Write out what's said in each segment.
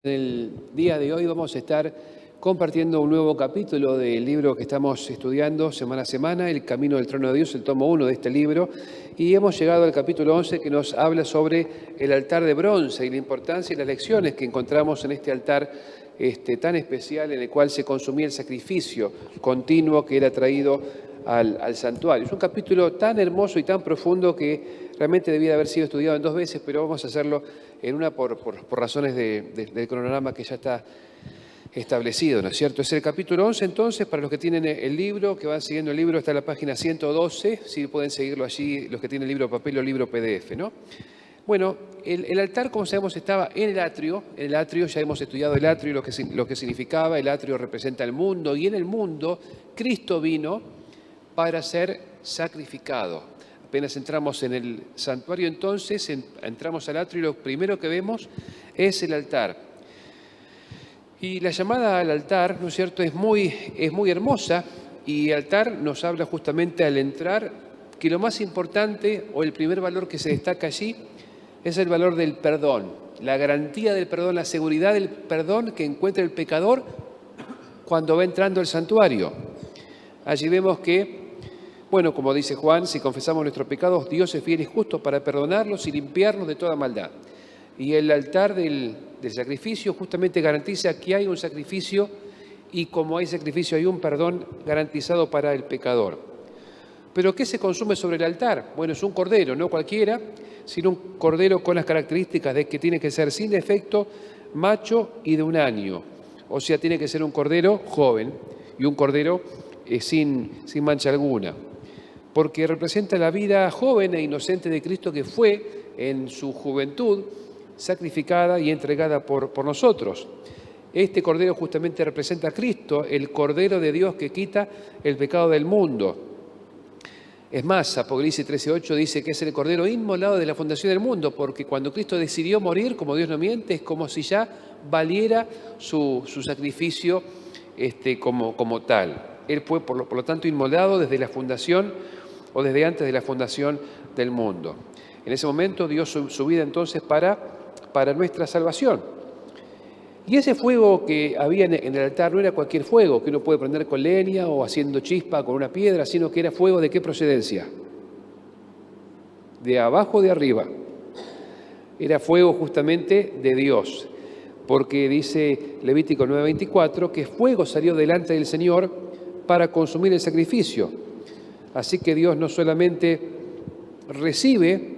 En el día de hoy vamos a estar compartiendo un nuevo capítulo del libro que estamos estudiando semana a semana, El Camino del Trono de Dios, el tomo 1 de este libro, y hemos llegado al capítulo 11 que nos habla sobre el altar de bronce y la importancia y las lecciones que encontramos en este altar tan especial en el cual se consumía el sacrificio continuo que era traído al santuario. Es un capítulo tan hermoso y tan profundo que realmente debía haber sido estudiado en 2 veces, pero vamos a hacerlo en una por razones del cronograma que ya está establecido, ¿no es cierto? Es el capítulo 11, entonces, para los que tienen el libro, que van siguiendo el libro, está en la página 112, si pueden seguirlo allí, los que tienen el libro papel o libro PDF, ¿no? Bueno, el altar, como sabemos, estaba en el atrio. En el atrio ya hemos estudiado el atrio y lo que significaba. El atrio representa el mundo, y en el mundo Cristo vino para ser sacrificado. Apenas entramos en el santuario, entonces entramos al atrio y lo primero que vemos es el altar. Y la llamada al altar, ¿no es cierto?, es muy hermosa, y altar nos habla justamente al entrar que lo más importante o el primer valor que se destaca allí es el valor del perdón, la garantía del perdón, la seguridad del perdón que encuentra el pecador cuando va entrando al santuario. Allí vemos que, bueno, como dice Juan, si confesamos nuestros pecados, Dios es fiel y justo para perdonarlos y limpiarnos de toda maldad. Y el altar del sacrificio justamente garantiza que hay un sacrificio, y como hay sacrificio hay un perdón garantizado para el pecador. ¿Pero qué se consume sobre el altar? Bueno, es un cordero, no cualquiera, sino un cordero con las características de que tiene que ser sin defecto, macho y de 1 año. O sea, tiene que ser un cordero joven y un cordero sin mancha alguna, porque representa la vida joven e inocente de Cristo, que fue en su juventud sacrificada y entregada por nosotros. Este cordero justamente representa a Cristo, el Cordero de Dios que quita el pecado del mundo. Es más, Apocalipsis 13:8 dice que es el Cordero inmolado de la fundación del mundo, porque cuando Cristo decidió morir, como Dios no miente, es como si ya valiera su sacrificio como tal. Él fue, por lo tanto, inmolado desde la fundación o desde antes de la fundación del mundo. En ese momento dio su vida entonces para nuestra salvación. Y ese fuego que había en el altar no era cualquier fuego que uno puede prender con leña o haciendo chispa con una piedra, sino que era fuego ¿de qué procedencia? De abajo o de arriba. Era fuego justamente de Dios, porque dice Levítico 9:24 que fuego salió delante del Señor para consumir el sacrificio. Así que Dios no solamente recibe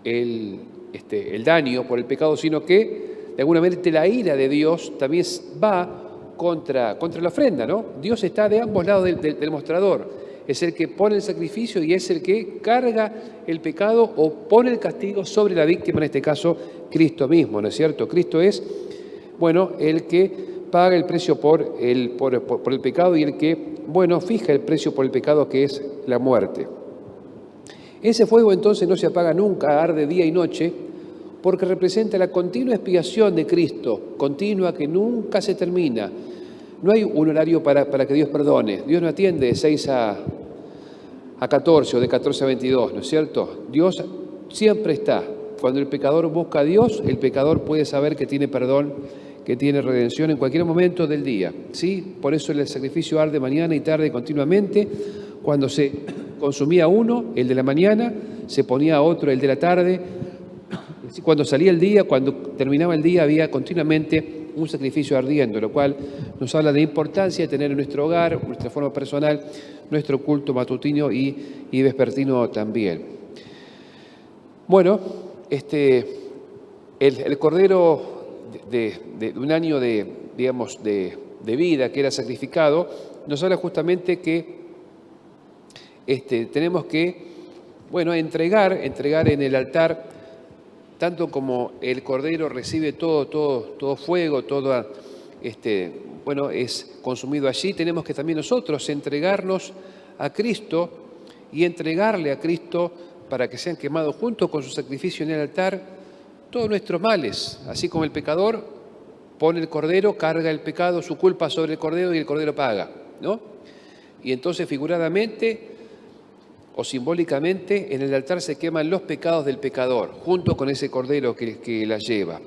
el daño por el pecado, sino que de alguna manera la ira de Dios también va contra la ofrenda, ¿no? Dios está de ambos lados del mostrador. Es el que pone el sacrificio y es el que carga el pecado o pone el castigo sobre la víctima, en este caso Cristo mismo, ¿no es cierto? Cristo es, bueno, el que paga el precio por el pecado, y el que, bueno, fija el precio por el pecado, que es la muerte. Ese fuego entonces no se apaga nunca, arde día y noche, porque representa la continua expiación de Cristo, continua, que nunca se termina. No hay un horario para que Dios perdone. Dios no atiende de 6 a 14 o de 14 a 22, ¿no es cierto? Dios siempre está. Cuando el pecador busca a Dios, el pecador puede saber que tiene perdón, que tiene redención en cualquier momento del día, ¿sí? Por eso el sacrificio arde mañana y tarde continuamente. Cuando se consumía uno, el de la mañana, se ponía otro, el de la tarde. Cuando salía el día, cuando terminaba el día, había continuamente un sacrificio ardiendo, lo cual nos habla de la importancia de tener en nuestro hogar, nuestra forma personal, nuestro culto matutino y vespertino también. Bueno, el cordero de 1 año de vida que era sacrificado, nos habla justamente que tenemos que, bueno, entregar en el altar. Tanto como el cordero recibe todo fuego, es consumido allí, tenemos que también nosotros entregarnos a Cristo y entregarle a Cristo para que sean quemados junto con su sacrificio en el altar todos nuestros males. Así como el pecador pone el cordero, carga el pecado, su culpa sobre el cordero, y el cordero paga, ¿no? Y entonces figuradamente o simbólicamente en el altar se queman los pecados del pecador, junto con ese cordero que la lleva.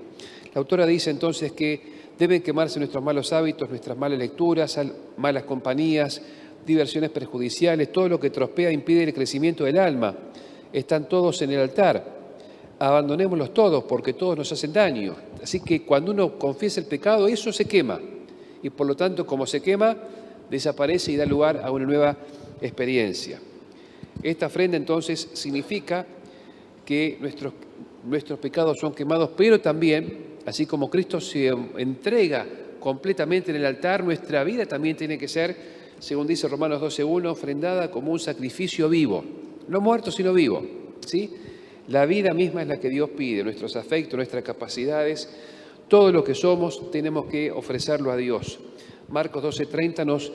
La autora dice entonces que deben quemarse nuestros malos hábitos, nuestras malas lecturas, malas compañías, diversiones perjudiciales, todo lo que trospea e impide el crecimiento del alma. Están todos en el altar. Abandonémoslos todos porque todos nos hacen daño. Así que cuando uno confiesa el pecado, eso se quema. Y por lo tanto, como se quema, desaparece y da lugar a una nueva experiencia. Esta ofrenda entonces significa que nuestros pecados son quemados, pero también, así como Cristo se entrega completamente en el altar, nuestra vida también tiene que ser, según dice Romanos 12:1, ofrendada como un sacrificio vivo. No muerto, sino vivo, ¿sí? La vida misma es la que Dios pide, nuestros afectos, nuestras capacidades, todo lo que somos tenemos que ofrecerlo a Dios. Marcos 12:30 nos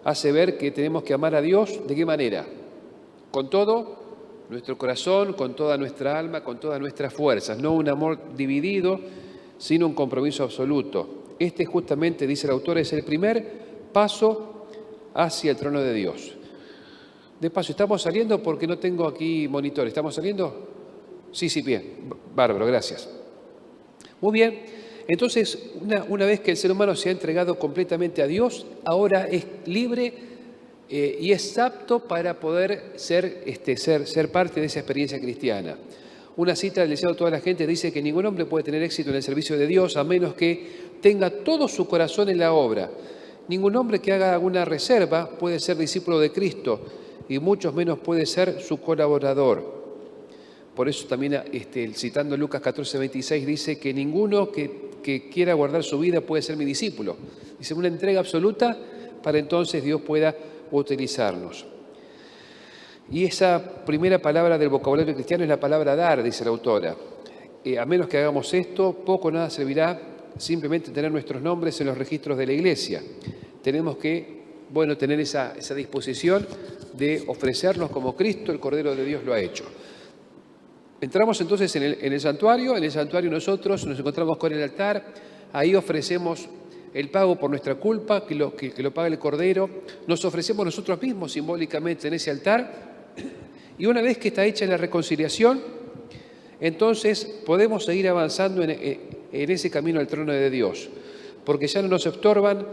hace ver que tenemos que amar a Dios, ¿de qué manera? Con todo nuestro corazón, con toda nuestra alma, con todas nuestras fuerzas, no un amor dividido, sino un compromiso absoluto. Este justamente, dice el autor, es el primer paso hacia el trono de Dios. De paso, ¿estamos saliendo? Porque no tengo aquí monitor. ¿Estamos saliendo? Sí, bien. Bárbaro, gracias. Muy bien. Entonces, una vez que el ser humano se ha entregado completamente a Dios, ahora es libre y es apto para poder ser parte de esa experiencia cristiana. Una cita del deseado de toda la gente dice que ningún hombre puede tener éxito en el servicio de Dios a menos que tenga todo su corazón en la obra. Ningún hombre que haga alguna reserva puede ser discípulo de Cristo y mucho menos puede ser su colaborador. Por eso también, citando Lucas 14:26, dice que ninguno que quiera guardar su vida puede ser mi discípulo. Dice una entrega absoluta para entonces Dios pueda utilizarnos. Y esa primera palabra del vocabulario cristiano es la palabra dar, dice la autora. A menos que hagamos esto, poco o nada servirá simplemente tener nuestros nombres en los registros de la Iglesia. Tenemos que, tener esa disposición de ofrecernos como Cristo, el Cordero de Dios, lo ha hecho. Entramos entonces en el santuario. En el santuario nosotros nos encontramos con el altar. Ahí ofrecemos el pago por nuestra culpa, que lo paga el Cordero. Nos ofrecemos nosotros mismos simbólicamente en ese altar. Y una vez que está hecha la reconciliación, entonces podemos seguir avanzando en ese camino al trono de Dios. Porque ya no nos estorban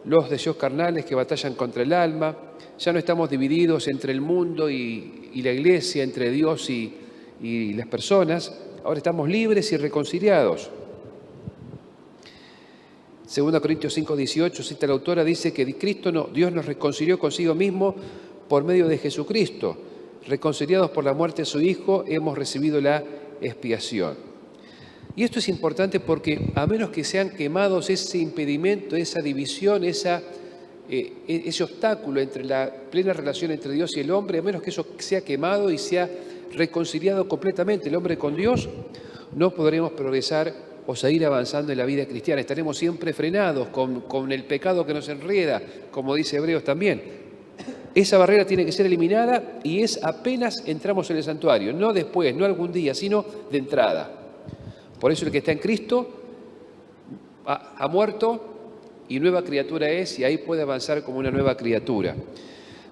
los deseos carnales que batallan contra el alma. Ya no estamos divididos entre el mundo y la Iglesia, entre Dios y las personas. Ahora estamos libres y reconciliados. 2 Corintios 5:18, cita la autora, dice que Dios nos reconcilió consigo mismo por medio de Jesucristo. Reconciliados por la muerte de su Hijo, hemos recibido la expiación. Y esto es importante porque a menos que sean quemados ese impedimento, esa división, ese obstáculo entre la plena relación entre Dios y el hombre, a menos que eso sea quemado y sea reconciliado completamente el hombre con Dios, no podremos progresar o seguir avanzando en la vida cristiana. Estaremos siempre frenados con el pecado que nos enreda, como dice Hebreos también. Esa barrera tiene que ser eliminada y es apenas entramos en el santuario, no después, no algún día, sino de entrada. Por eso el que está en Cristo ha muerto y nueva criatura es, y ahí puede avanzar como una nueva criatura.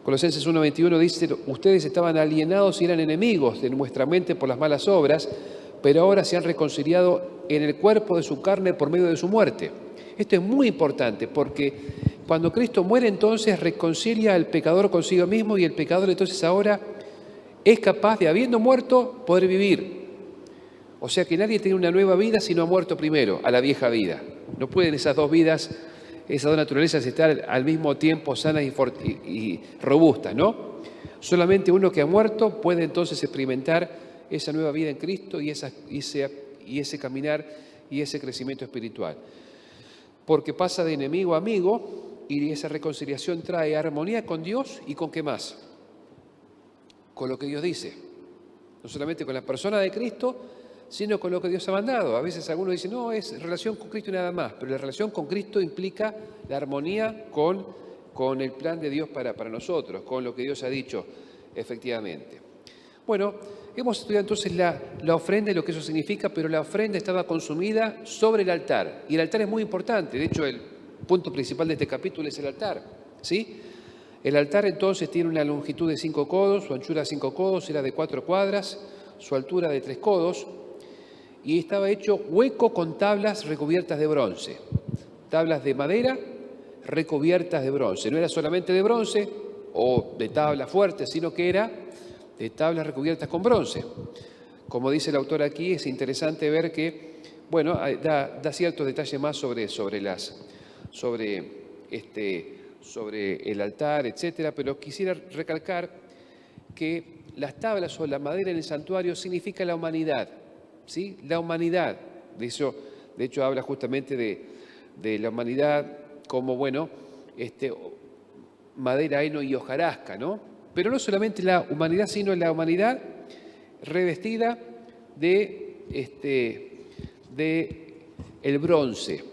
Colosenses 1:21 dice, ustedes estaban alienados y eran enemigos de nuestra mente por las malas obras, pero ahora se han reconciliado en el cuerpo de su carne por medio de su muerte. Esto es muy importante porque cuando Cristo muere entonces reconcilia al pecador consigo mismo y el pecador entonces ahora es capaz de, habiendo muerto, poder vivir. O sea que nadie tiene una nueva vida si no ha muerto primero a la vieja vida. No pueden esas dos vidas, esas dos naturalezas estar al mismo tiempo sanas y robustas, ¿no? Solamente uno que ha muerto puede entonces experimentar esa nueva vida en Cristo y ese caminar y ese crecimiento espiritual. Porque pasa de enemigo a amigo y esa reconciliación trae armonía con Dios y ¿con qué más? Con lo que Dios dice. No solamente con la persona de Cristo, sino con lo que Dios ha mandado. A veces algunos dicen, no, es relación con Cristo y nada más, pero la relación con Cristo implica la armonía con el plan de Dios para nosotros, con lo que Dios ha dicho efectivamente. Bueno, hemos estudiado entonces la ofrenda y lo que eso significa, pero la ofrenda estaba consumida sobre el altar. Y el altar es muy importante. De hecho, el punto principal de este capítulo es el altar, ¿sí? El altar entonces tiene una longitud de 5 codos, su anchura de 5 codos, era de 4 cuadras, su altura de 3 codos. y estaba hecho hueco con tablas recubiertas de bronce. Tablas de madera recubiertas de bronce. No era solamente de bronce o de tablas fuertes, sino que era de tablas recubiertas con bronce. Como dice el autor aquí, es interesante ver que, bueno, da ciertos detalles más sobre el altar, etcétera, pero quisiera recalcar que las tablas o la madera en el santuario significa la humanidad, ¿sí? La humanidad. De hecho habla justamente de la humanidad como, bueno, madera, heno y hojarasca, ¿no? Pero no solamente la humanidad, sino la humanidad revestida de el bronce.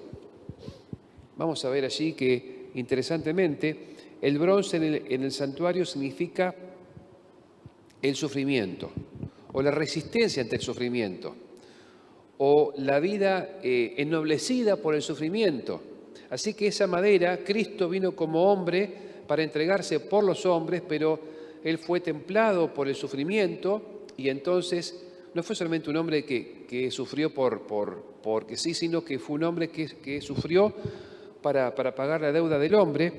Vamos a ver allí que, interesantemente, el bronce en el santuario significa el sufrimiento, o la resistencia ante el sufrimiento, o la vida ennoblecida por el sufrimiento. Así que esa madera, Cristo vino como hombre para entregarse por los hombres, pero Él fue templado por el sufrimiento y entonces no fue solamente un hombre que sufrió porque sí, sino que fue un hombre que sufrió para pagar la deuda del hombre.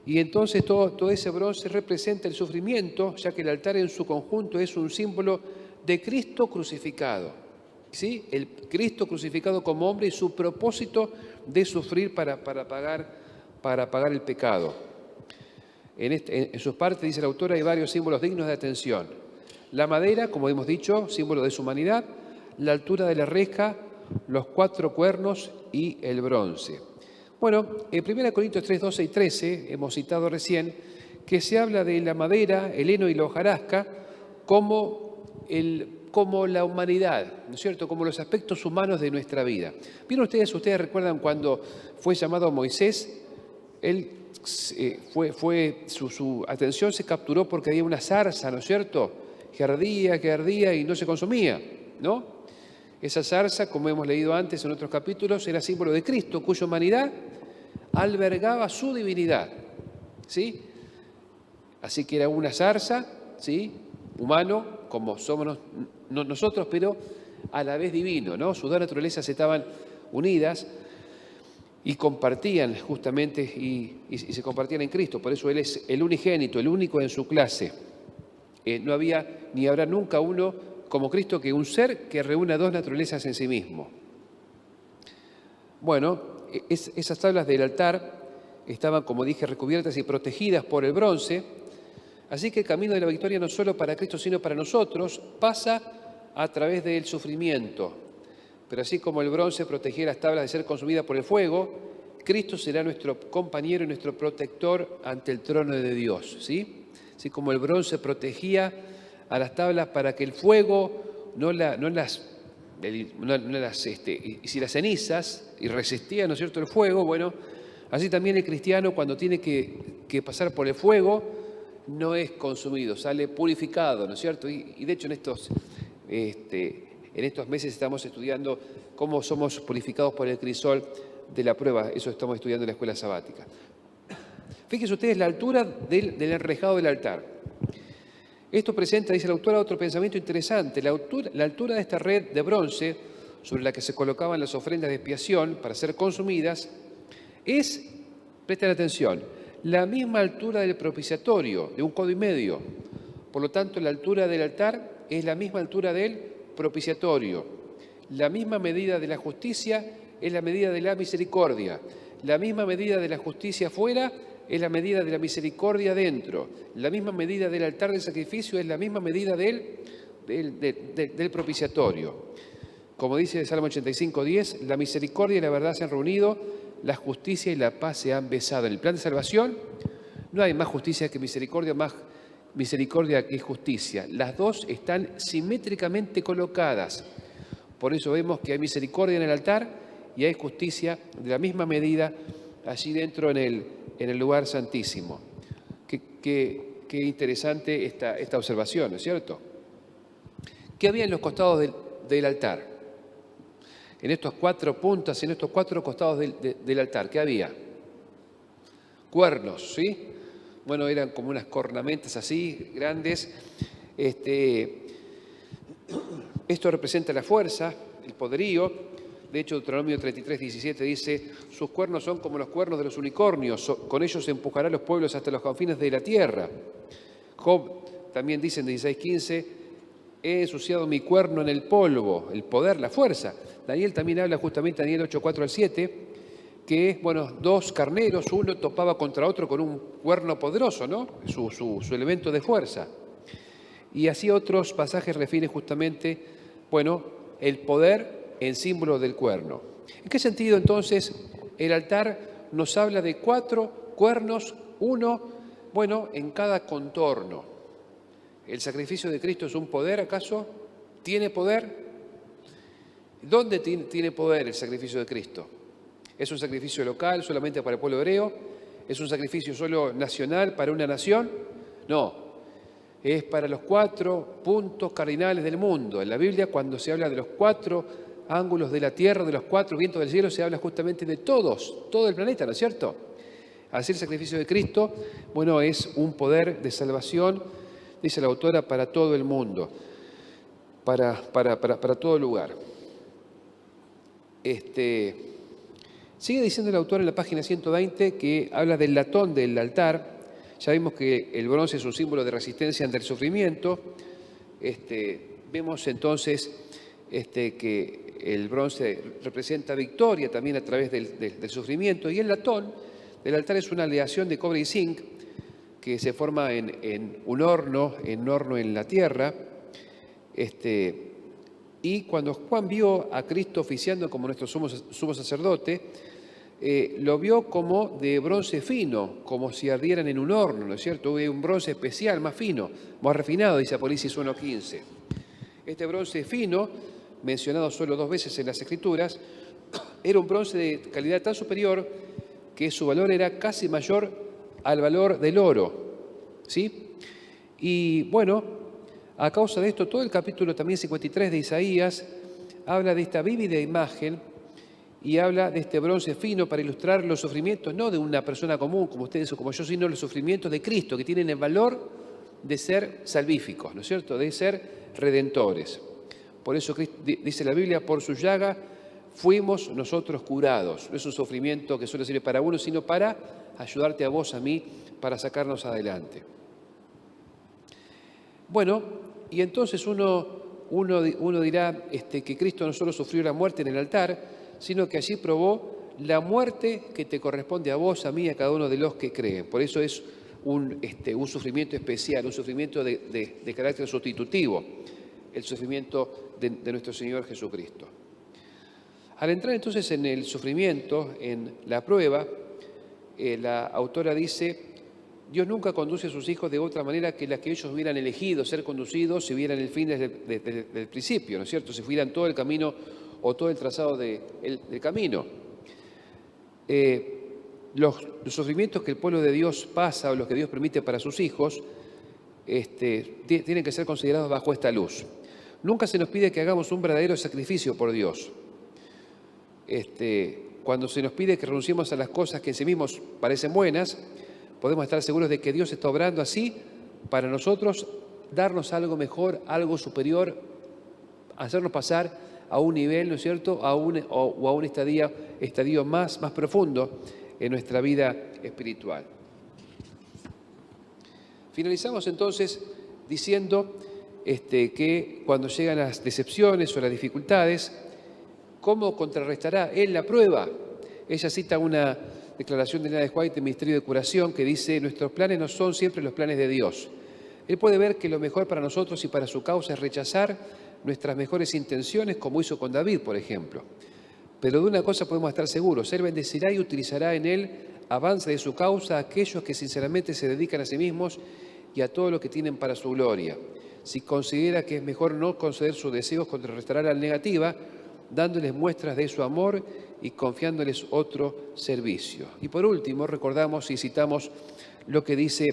Y entonces todo ese bronce representa el sufrimiento, ya que el altar en su conjunto es un símbolo de Cristo crucificado. ¿Sí? El Cristo crucificado como hombre y su propósito de sufrir para pagar el pecado. En sus partes, dice el autor, hay varios símbolos dignos de atención. La madera, como hemos dicho, símbolo de su humanidad, la altura de la reja, los 4 cuernos y el bronce. Bueno, en 1 Corintios 3, 12 y 13, hemos citado recién, que se habla de la madera, el heno y la hojarasca como la humanidad, ¿no es cierto?, como los aspectos humanos de nuestra vida. ¿Vieron ustedes recuerdan cuando fue llamado Moisés? Él su atención se capturó porque había una zarza, ¿no es cierto?, que ardía y no se consumía, ¿no? Esa zarza, como hemos leído antes en otros capítulos, era símbolo de Cristo, cuya humanidad albergaba su divinidad, ¿sí? Así que era una zarza, ¿sí?, humano, como somos nosotros, pero a la vez divino, ¿no? Sus dos naturalezas estaban unidas y compartían justamente, y se compartían en Cristo. Por eso Él es el unigénito, el único en su clase. No había ni habrá nunca uno como Cristo, que un ser que reúna dos naturalezas en sí mismo. Bueno, esas tablas del altar estaban, como dije, recubiertas y protegidas por el bronce, así que el camino de la victoria no solo para Cristo, sino para nosotros, pasa a través del sufrimiento. Pero así como el bronce protegía las tablas de ser consumidas por el fuego, Cristo será nuestro compañero y nuestro protector ante el trono de Dios, ¿sí? Así como el bronce protegía a las tablas para que el fuego no las hiciera cenizas y resistía, ¿no es cierto?, el fuego. Bueno, así también el cristiano, cuando tiene que pasar por el fuego, no es consumido, sale purificado, ¿no es cierto? Y de hecho en estos meses estamos estudiando cómo somos purificados por el crisol de la prueba. Eso estamos estudiando en la escuela sabática. Fíjense ustedes la altura del enrejado del altar. Esto presenta, dice la autora, otro pensamiento interesante. La altura de esta red de bronce sobre la que se colocaban las ofrendas de expiación para ser consumidas es, presten atención, la misma altura del propiciatorio, de 1,5 codos. Por lo tanto, la altura del altar es la misma altura del propiciatorio. La misma medida de la justicia es la medida de la misericordia. La misma medida de la justicia afuera es la medida de la misericordia dentro. La misma medida del altar del sacrificio es la misma medida del propiciatorio. Como dice el Salmo 85:10, la misericordia y la verdad se han reunido, la justicia y la paz se han besado. En el plan de salvación no hay más justicia que misericordia, más misericordia que justicia. Las dos están simétricamente colocadas. Por eso vemos que hay misericordia en el altar y hay justicia de la misma medida allí dentro en el lugar santísimo. Qué interesante esta observación, ¿no es cierto? ¿Qué había en los costados del altar? En estas 4 puntas, en estos 4 costados del altar, ¿qué había? Cuernos, ¿sí? Bueno, eran como unas cornamentas así, grandes. Esto representa la fuerza, el poderío. De hecho, Deuteronomio 33, 17 dice, sus cuernos son como los cuernos de los unicornios, con ellos empujará a los pueblos hasta los confines de la tierra. Job también dice en 16, 15, he ensuciado mi cuerno en el polvo, el poder, la fuerza. Daniel también habla justamente, Daniel 8, 4 al 7, que, bueno, dos carneros, uno topaba contra otro con un cuerno poderoso, ¿no? Su elemento de fuerza. Y así otros pasajes refieren justamente, bueno, el poder en símbolo del cuerno. ¿En qué sentido entonces el altar nos habla de 4 cuernos, uno, bueno, en cada contorno? ¿El sacrificio de Cristo es un poder acaso? ¿Tiene poder? ¿Dónde tiene poder el sacrificio de Cristo? ¿Es un sacrificio local solamente para el pueblo hebreo? ¿Es un sacrificio solo nacional para una nación? No, es para los 4 puntos cardinales del mundo. En la Biblia, cuando se habla de los 4 ángulos de la tierra, de los 4 vientos del cielo, se habla justamente de todos, todo el planeta, ¿no es cierto? Así el sacrificio de Cristo, bueno, es un poder de salvación, dice la autora, para todo el mundo, para todo lugar. Sigue diciendo el autor en la página 120 que habla del latón del altar. Ya vimos que el bronce es un símbolo de resistencia ante el sufrimiento. Vemos entonces que el bronce representa victoria también a través del sufrimiento. Y el latón del altar es una aleación de cobre y zinc que se forma en un horno, en la tierra. Y cuando Juan vio a Cristo oficiando como nuestro sumo sacerdote, lo vio como de bronce fino, como si ardieran en un horno, ¿no es cierto? Hubo un bronce especial, más fino, más refinado, dice Apocalipsis 1:15. Este bronce fino, mencionado solo 2 veces en las Escrituras, era un bronce de calidad tan superior que su valor era casi mayor al valor del oro, ¿sí? Y bueno, a causa de esto, todo el capítulo también 53 de Isaías habla de esta vívida imagen y habla de este bronce fino para ilustrar los sufrimientos, no de una persona común como ustedes o como yo, sino los sufrimientos de Cristo, que tienen el valor de ser salvíficos, ¿no es cierto?, de ser redentores. Por eso dice la Biblia, por su llaga fuimos nosotros curados. No es un sufrimiento que solo sirve para uno, sino para ayudarte a vos, a mí, para sacarnos adelante. Bueno, y entonces uno dirá que Cristo no solo sufrió la muerte en el altar, sino que allí probó la muerte que te corresponde a vos, a mí y a cada uno de los que creen. Por eso es un sufrimiento especial, un sufrimiento de carácter sustitutivo, el sufrimiento de nuestro Señor Jesucristo. Al entrar entonces en el sufrimiento, en la prueba, la autora dice, Dios nunca conduce a sus hijos de otra manera que la que ellos hubieran elegido ser conducidos si vieran el fin desde el principio, ¿no es cierto? Si fueran todo el camino o todo el trazado del camino. Los sufrimientos que el pueblo de Dios pasa o los que Dios permite para sus hijos tienen que ser considerados bajo esta luz. Nunca se nos pide que hagamos un verdadero sacrificio por Dios. Cuando se nos pide que renunciemos a las cosas que en sí mismos parecen buenas, podemos estar seguros de que Dios está obrando así para nosotros, darnos algo mejor, algo superior, hacernos pasar a un nivel, ¿no es cierto?, a un estadio más profundo en nuestra vida espiritual. Finalizamos entonces diciendo que cuando llegan las decepciones o las dificultades, ¿cómo contrarrestará Él la prueba? Ella cita una declaración de Elena de White del Ministerio de Curación que dice, nuestros planes no son siempre los planes de Dios. Él puede ver que lo mejor para nosotros y para su causa es rechazar nuestras mejores intenciones, como hizo con David, por ejemplo. Pero de una cosa podemos estar seguros, Él bendecirá y utilizará en Él avance de su causa a aquellos que sinceramente se dedican a sí mismos y a todo lo que tienen para su gloria. Si considera que es mejor no conceder sus deseos, contrarrestará la negativa, dándoles muestras de su amor y confiándoles otro servicio. Y por último, recordamos y citamos lo que dice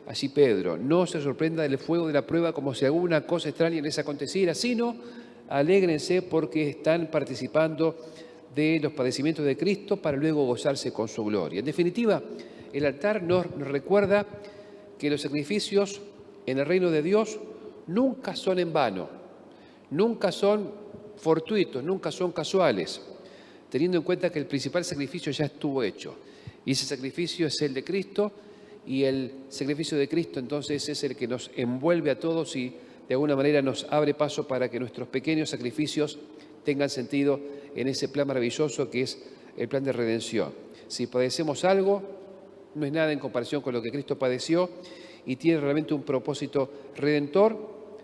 allí Pedro, no se sorprenda del fuego de la prueba como si alguna cosa extraña les aconteciera, sino alégrense porque están participando de los padecimientos de Cristo para luego gozarse con su gloria. En definitiva, el altar nos recuerda que los sacrificios en el reino de Dios nunca son en vano, nunca son fortuitos, nunca son casuales, teniendo en cuenta que el principal sacrificio ya estuvo hecho. Y ese sacrificio es el de Cristo, y el sacrificio de Cristo entonces es el que nos envuelve a todos y de alguna manera nos abre paso para que nuestros pequeños sacrificios tengan sentido en ese plan maravilloso que es el plan de redención. Si padecemos algo, no es nada en comparación con lo que Cristo padeció y tiene realmente un propósito redentor,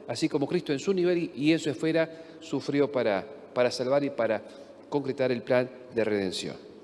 así como Cristo en su nivel y en su esfera sufrió para salvar y para concretar el plan de redención.